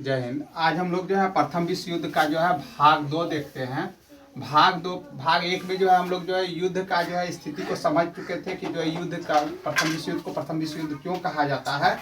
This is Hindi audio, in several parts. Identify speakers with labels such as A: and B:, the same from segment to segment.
A: जय हिंद। आज हम लोग जो है प्रथम विश्व युद्ध का जो है भाग 2 देखते हैं। भाग 1 में जो है हम लोग जो है युद्ध का जो है स्थिति को समझ चुके थे कि जो है युद्ध का प्रथम विश्व युद्ध को प्रथम विश्व युद्ध क्यों कहा जाता है।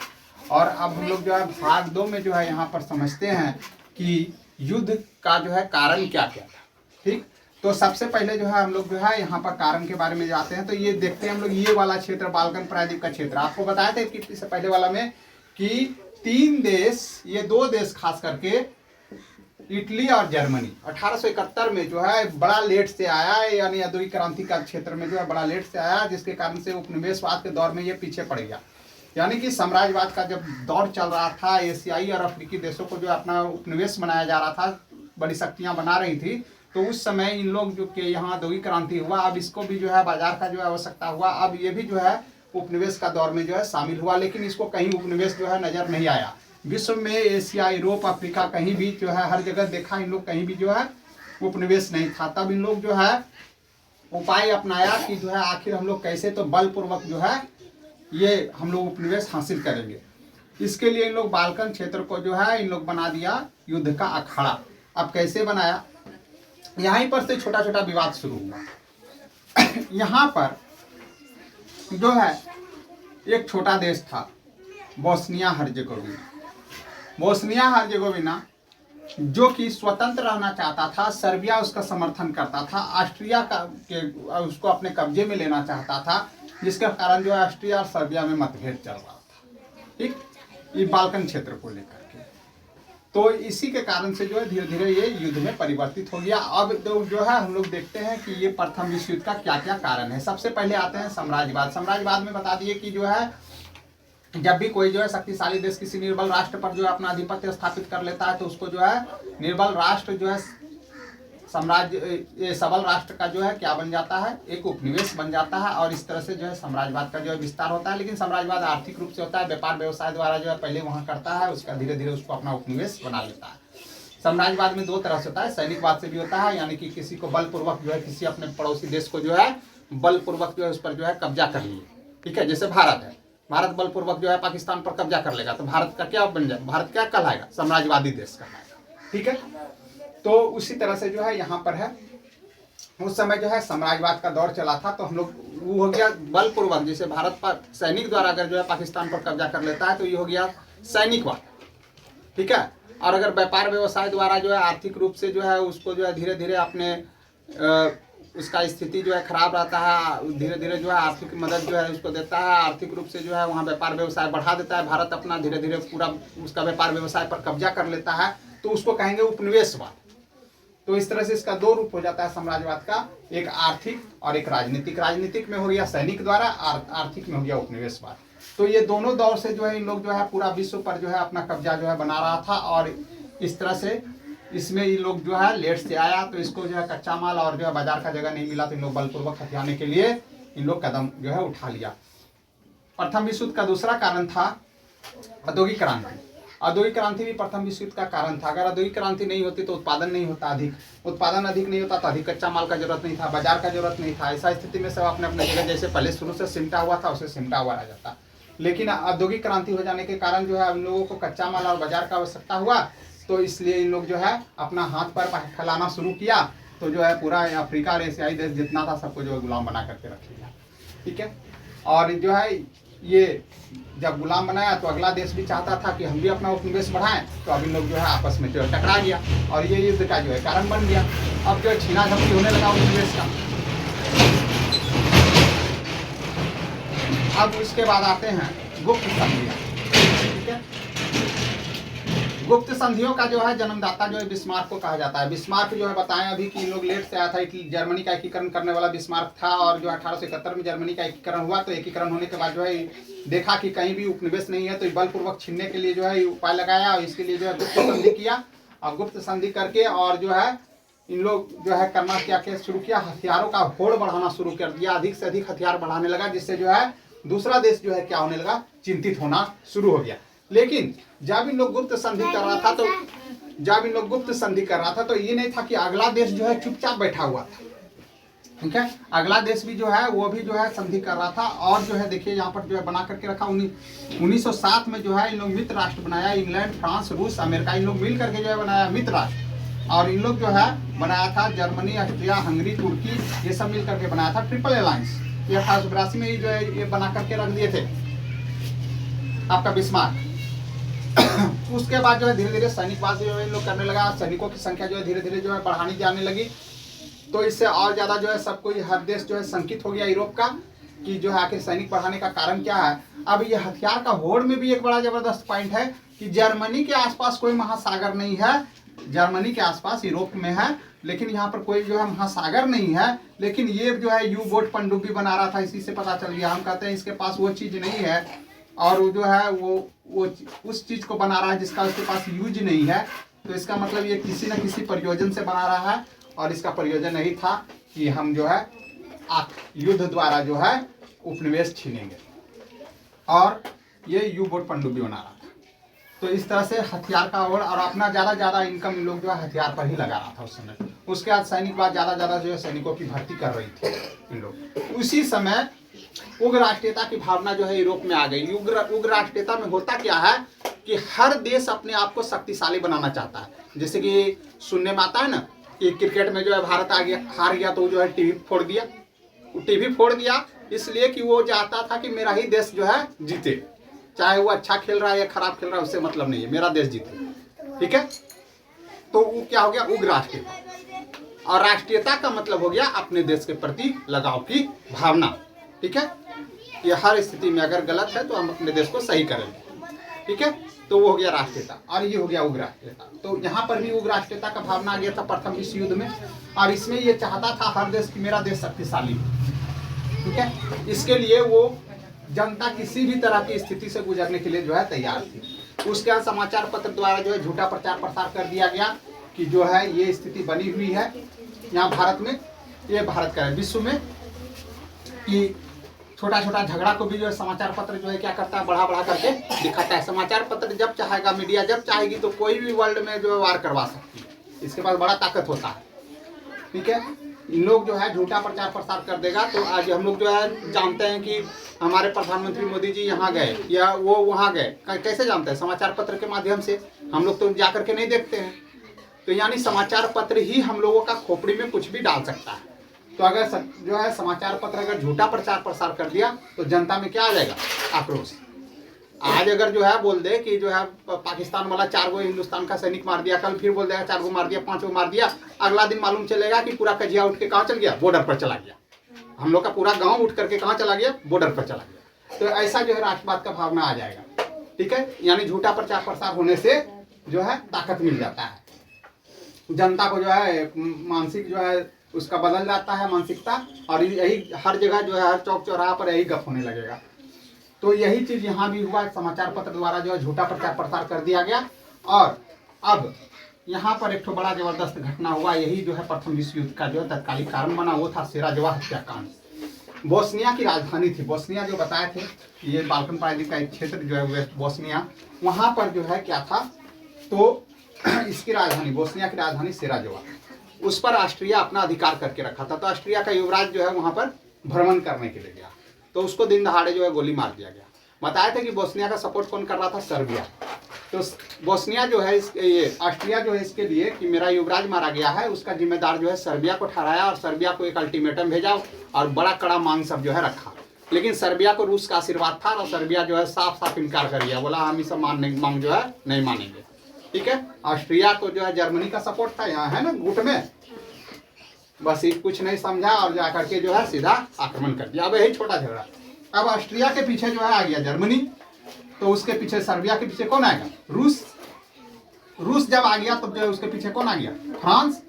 A: और अब हम लोग जो है भाग 2 में जो है यहाँ पर समझते हैं कि युद्ध का जो है कारण क्या क्या था। ठीक, तो सबसे पहले जो है हम लोग जो है यहाँ पर कारण के बारे में जाते हैं। तो ये देखते हैं हम लोग ये वाला क्षेत्र बाल्कन प्रायद्वीप का क्षेत्र, आपको बताया था कि इससे पहले वाला में कि 3 देश, ये 2 देश खास करके इटली और जर्मनी 1871 में जो है बड़ा लेट से आया, यानी औद्योगिक क्रांति का क्षेत्र में जो है बड़ा लेट से आया, जिसके कारण से उपनिवेशवाद के दौर में ये पीछे पड़ गया। यानी कि साम्राज्यवाद का जब दौर चल रहा था, एशियाई और अफ्रीकी देशों को जो अपना उपनिवेश बनाया जा रहा था, बड़ी शक्तियां बना रही थी, तो उस समय इन लोग जो के यहाँ औद्योगिक क्रांति हुआ, अब इसको भी जो है बाजार का जो है आवश्यकता हुआ, अब ये भी जो है उपनिवेश का दौर में जो है शामिल हुआ। लेकिन इसको कहीं उपनिवेश जो है नजर नहीं आया। विश्व में एशिया, यूरोप, अफ्रीका कहीं भी जो है हर जगह देखा इन लोग, कहीं भी जो है उपनिवेश नहीं था। तब इन लोग जो है उपाय अपनाया कि जो है आखिर हम लोग कैसे तो बलपूर्वक जो है ये हम लोग उपनिवेश हासिल करेंगे। इसके लिए इन लोग बाल्कन क्षेत्र को जो है इन लोग बना दिया युद्ध का अखाड़ा। अब कैसे बनाया, यहीं पर से छोटा छोटा विवाद शुरू हुआ। यहाँ पर जो है एक छोटा देश था बोस्निया हर्जेगोविना, जो कि स्वतंत्र रहना चाहता था। सर्बिया उसका समर्थन करता था, ऑस्ट्रिया का उसको अपने कब्जे में लेना चाहता था, जिसके कारण जो है ऑस्ट्रिया और सर्बिया में मतभेद चल रहा था। ठीक, ये बाल्कन क्षेत्र को लेकर के, तो इसी के कारण से जो है धीरे धीरे ये युद्ध में परिवर्तित हो गया। अब तो जो है हम लोग देखते हैं कि ये प्रथम विश्व युद्ध का क्या क्या कारण है। सबसे पहले आते हैं साम्राज्यवाद। साम्राज्यवाद में बता दिए कि जो है जब भी कोई जो है शक्तिशाली देश किसी निर्बल राष्ट्र पर जो है अपना आधिपत्य स्थापित कर लेता है, तो उसको जो है निर्बल राष्ट्र जो है सबल राष्ट्र का जो है क्या बन जाता है, एक उपनिवेश बन जाता है। और इस तरह से जो है साम्राज्यवाद का जो है विस्तार होता है। लेकिन साम्राज्यवाद आर्थिक रूप से होता है, व्यापार व्यवसाय द्वारा जो है पहले वहाँ करता है, उसका धीरे धीरे उसको अपना उपनिवेश बना लेता है। साम्राज्यवाद में 2 तरह से होता है, सैनिकवाद से भी होता है, यानी कि किसी को बलपूर्वक जो है किसी अपने पड़ोसी देश को जो है बलपूर्वक जो है उस पर जो है कब्जा कर लिए। ठीक है, जैसे भारत है, भारत बलपूर्वक जो है पाकिस्तान पर कब्जा कर लेगा, तो भारत का क्या बन जाए, भारत क्या कहलाएगा, साम्राज्यवादी देश कहलाएगा। ठीक है, तो उसी तरह से जो है यहाँ पर है, उस समय जो है साम्राज्यवाद का दौर चला था, तो हम लोग वो हो गया बलपूर्वक। जैसे भारत पर सैनिक द्वारा अगर जो है पाकिस्तान पर कब्जा कर लेता है, तो ये हो गया सैनिकवाद। ठीक है, और अगर व्यापार व्यवसाय द्वारा जो है आर्थिक रूप से जो है उसको जो है धीरे धीरे अपने उसका स्थिति जो है खराब रहता है, धीरे धीरे जो है आर्थिक मदद जो है उसको देता है, आर्थिक रूप से जो है वहाँ व्यापार व्यवसाय बढ़ा देता है, भारत अपना धीरे धीरे पूरा उसका व्यापार व्यवसाय पर कब्जा कर लेता है, तो उसको कहेंगे उपनिवेशवाद। तो इस तरह से इसका 2 रूप हो जाता है साम्राज्यवाद का, एक आर्थिक और एक राजनीतिक। राजनीतिक में हो गया सैनिक द्वारा, आर्थिक में हो गया उपनिवेशवाद। तो ये दोनों दौर से जो है इन लोग जो है पूरा विश्व पर जो है अपना कब्जा जो है बना रहा था। और इस तरह से इसमें ये लोग जो है लेट से आया, तो इसको जो है कच्चा माल और जो है बाजार का जगह नहीं मिला, तो इन लोग बलपूर्वक हथियाने के लिए इन लोग कदम जो है उठा लिया। प्रथम विश्व युद्ध का दूसरा कारण था औद्योगिक क्रांति। औद्योगिक क्रांति भी प्रथम विश्व युद्ध का कारण था। अगर औद्योगिक क्रांति नहीं होती तो उत्पादन नहीं होता, उत्पादन अधिक नहीं होता, तो अधिक कच्चा माल का जरूरत नहीं था, बाजार का जरूरत नहीं था। ऐसा स्थिति में सब अपने अपने जगह जैसे पहले शुरू से सिमटा हुआ था उसे सिमटा हुआ रह जाता। लेकिन औद्योगिक क्रांति हो जाने के कारण जो है उन लोगों को कच्चा माल और बाजार का आवश्यकता हुआ, तो इसलिए इन लोग जो है अपना हाथ पर फैलाना शुरू किया। तो जो है पूरा अफ्रीका और एशियाई देश जितना था सबको जो है गुलाम बना करके रख लिया। ठीक है, और जो है ये जब गुलाम बनाया तो अगला देश भी चाहता था कि हम भी अपना उपनिवेश बढ़ाएं, तो अब इन लोग जो है आपस में जो है टकरा गया और ये युद्ध का जो है कारण बन गया। अब जो है छीना झपटी होने लगा उपनिवेश का। अब इसके बाद आते हैं गुप्त संधियां। ठीक है, गुप्त संधियों का जो है जन्मदाता जो है बिस्मार्क को कहा जाता है। बिस्मार्क जो है बताएं अभी कि इन लोग लेट से आया था, जर्मनी का एकीकरण करने वाला बिस्मार्क था। और जो 1871 में जर्मनी का एकीकरण हुआ, तो एकीकरण होने के बाद जो है देखा कि कहीं भी उपनिवेश नहीं है, तो बलपूर्वक छीनने के लिए जो है उपाय लगाया, और इसके लिए जो है गुप्त संधि किया। और गुप्त संधि करके और जो है इन लोग जो है करना क्या शुरू किया, हथियारों का होड़ बढ़ाना शुरू कर दिया, अधिक से अधिक हथियार बढ़ाने लगा, जिससे जो है दूसरा देश जो है क्या होने लगा, चिंतित होना शुरू हो गया। लेकिन जब इन लोग गुप्त संधि कर रहा था तो ये नहीं था कि अगला देश जो है चुपचाप बैठा हुआ था। ठीक है। अगला देश भी जो है वो भी जो है संधि कर रहा था, और जो है देखिए यहाँ पर जो है बना करके रखा 1907 में जो है इन लोग मित्र राष्ट्र बनाया, इंग्लैंड, फ्रांस, रूस, अमेरिका, इन लोग मिल करके जो है बनाया मित्र राष्ट्र। और इन लोग जो है बनाया था जर्मनी, ऑस्ट्रिया, हंगरी, तुर्की, ये सब मिल करके बनाया था ट्रिपल अलायंस। ये 1882 में ही जो है ये बना करके रख दिए थे आपका बिस्मार्क। उसके बाद जो है धीरे धीरे सैनिकवाद जो है इन लोग करने लगा, सैनिकों की संख्या जो है धीरे धीरे जो है बढ़ानी जाने लगी। तो इससे और ज़्यादा जो है सब कोई हर देश जो है शंकित हो गया यूरोप का कि जो है आखिर सैनिक बढ़ाने का कारण क्या है। अब ये हथियार का होड़ में भी एक बड़ा जबरदस्त पॉइंट है कि जर्मनी के आसपास कोई महासागर नहीं है, जर्मनी के आसपास यूरोप में है, लेकिन यहाँ पर कोई जो है महासागर नहीं है, लेकिन ये जो है यू बोट पनडुब्बी बना रहा था, इसी से पता चल गया। हम कहते हैं इसके पास वो चीज़ नहीं है, और वो जो है वो उस चीज़ को बना रहा है जिसका उसके पास यूज नहीं है। तो इसका मतलब ये किसी न किसी प्रयोजन से बना रहा है, और इसका प्रयोजन यही था कि हम जो है युद्ध द्वारा जो है उपनिवेश छीनेंगे, और ये यू बोट पनडुब्बी बना रहा था। तो इस तरह से हथियार का और अपना ज़्यादा इनकम इन लोग जो है हथियार पर ही लगा रहा था उस समय। उसके बाद सैनिकवाद ज़्यादा जो है सैनिकों की भर्ती कर रही थी इन लोग। उसी समय उग्र राष्ट्रीयता की भावना जो है यूरोप में आ गई। उग्र राष्ट्रीयता में होता क्या है कि हर देश अपने आप को शक्तिशाली बनाना चाहता है। जैसे कि सुनने में आता है ना कि क्रिकेट में जो है भारत हार गया तो जो है टीवी फोड़ दिया। वो टीवी फोड़ दिया इसलिए कि वो चाहता था कि मेरा ही देश जो है जीते, चाहे वो अच्छा खेल रहा है या खराब खेल रहा है उससे मतलब नहीं है, मेरा देश जीते। ठीक है, तो वो क्या हो गया, उग्र राष्ट्रीयता। और राष्ट्रीयता का मतलब हो गया अपने देश के प्रति लगाव की भावना। ठीक है, ये हर स्थिति में अगर गलत है तो हम अपने देश को सही करेंगे। ठीक है, तो वो हो गया राष्ट्रीयता, और ये हो गया उग्र राष्ट्रीयता। तो यहाँ पर भी उग्र राष्ट्रीयता का भावना आ गया था प्रथम विश्व युद्ध में, और इसमें ये चाहता था हर देश की मेरा देश शक्तिशाली हो। ठीक है, इसके लिए वो जनता किसी भी तरह की स्थिति से गुजरने के लिए जो है तैयार थी। उसके बाद समाचार पत्र द्वारा जो है झूठा प्रचार प्रसार कर दिया गया कि जो है ये स्थिति बनी हुई है यहाँ भारत में, ये भारत का है, विश्व में, कि छोटा छोटा झगड़ा को भी जो है समाचार पत्र जो है क्या करता है, बढ़ा करके दिखाता है। समाचार पत्र जब चाहेगा, मीडिया जब चाहेगी तो कोई भी वर्ल्ड में जो है वार करवा सकती है, इसके पास बड़ा ताकत होता है। ठीक है, इन लोग जो है झूठा प्रचार प्रसार कर देगा। तो आज हम लोग जो है जानते हैं कि हमारे प्रधानमंत्री मोदी जी यहाँ गए या वो वहाँ गए, कैसे जानते हैं, समाचार पत्र के माध्यम से। हम लोग तो जा करके नहीं देखते हैं, तो यानी समाचार पत्र ही हम लोगों का खोपड़ी में कुछ भी डाल सकता है। तो अगर जो है समाचार पत्र अगर झूठा प्रचार प्रसार कर दिया तो जनता में क्या आ जाएगा, आक्रोश। आज अगर जो है बोल दे कि जो है पाकिस्तान वाला 4 गो हिंदुस्तान का सैनिक मार दिया, कल फिर बोल देगा 4 गो मार दिया, 5 गो मार दिया, अगला दिन मालूम चलेगा कि पूरा कजिया उठ के कहाँ चल गया, बॉर्डर पर चला गया। हम लोग का पूरा गांव उठ करके कहाँ चला गया, बॉर्डर पर चला गया। तो ऐसा जो है राष्ट्रवाद का भावना आ जाएगा। ठीक है, यानी झूठा प्रचार प्रसार होने से जो है ताकत मिल जाता है, जनता को जो है मानसिक जो है उसका बदल जाता है मानसिकता, और यही हर जगह जो है हर चौक चौराहा पर यही गप होने लगेगा। तो यही चीज यहाँ भी हुआ, समाचार पत्र द्वारा जो है झूठा प्रचार प्रसार कर दिया गया। और अब यहाँ पर एक तो बड़ा जबरदस्त घटना हुआ, यही जो है प्रथम विश्व युद्ध का जो है तत्कालिक कारण बना, वो था सेराजोवा हत्याकांड। बोस्निया की राजधानी थी, बोस्निया जो बताए थे ये बाल्कन प्रायद्वीप का एक क्षेत्र जो है वेस्ट बोस्निया, वहाँ पर जो है क्या था, तो इसकी राजधानी बोस्निया की राजधानी सेराजोवा, उस पर ऑस्ट्रिया अपना अधिकार करके रखा था। तो ऑस्ट्रिया का युवराज जो है वहाँ पर भ्रमण करने के लिए गया, तो उसको दिन दहाड़े जो है गोली मार दिया गया। बताया था कि बोस्निया का सपोर्ट कौन कर रहा था, सर्बिया। तो बोस्निया जो है ये ऑस्ट्रिया जो है इसके लिए कि मेरा युवराज मारा गया है, उसका जिम्मेदार जो है सर्बिया को ठहराया, और सर्बिया को एक अल्टीमेटम भेजा और बड़ा कड़ा मांग सब जो है रखा। लेकिन सर्बिया को रूस का आशीर्वाद था, और सर्बिया जो है साफ साफ इनकार कर दिया, बोला हम ये सब मांग जो है नहीं मानेंगे। ठीक है, ऑस्ट्रिया को जो है जर्मनी का सपोर्ट था, यहाँ है ना गुट में, बस ये कुछ नहीं समझा और जा करके जो है सीधा आक्रमण कर दिया। अब यही छोटा झगड़ा, अब ऑस्ट्रिया के पीछे जो है आ गया जर्मनी, तो उसके पीछे सर्बिया के पीछे कौन आएगा, रूस। रूस जब आ गया तो जो है उसके पीछे कौन आ गया, फ्रांस।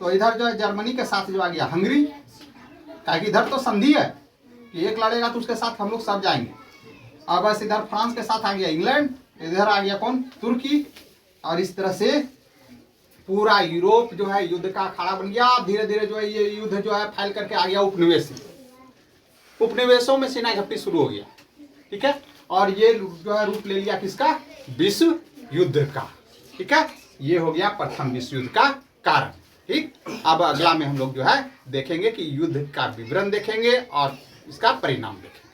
A: तो इधर जो है जर्मनी के साथ जो आ गया हंगरी, ताकि इधर तो संधि है कि एक लड़ेगा तो उसके साथ हम लोग सब जाएंगे। अब बस इधर फ्रांस के साथ आ गया इंग्लैंड, इधर आ गया कौन, तुर्की, और इस तरह से पूरा यूरोप जो है युद्ध का अखाड़ा बन गया। धीरे धीरे जो है ये युद्ध जो है फैल करके आ गया उपनिवेश, उपनिवेशों में सेना झपटी शुरू हो गया। ठीक है, और ये जो है रूप ले लिया किसका, विश्व युद्ध का। ठीक है, ये हो गया प्रथम विश्व युद्ध का कारण। ठीक, अब अगला में हम लोग जो है देखेंगे कि युद्ध का विवरण देखेंगे और इसका परिणाम देखेंगे।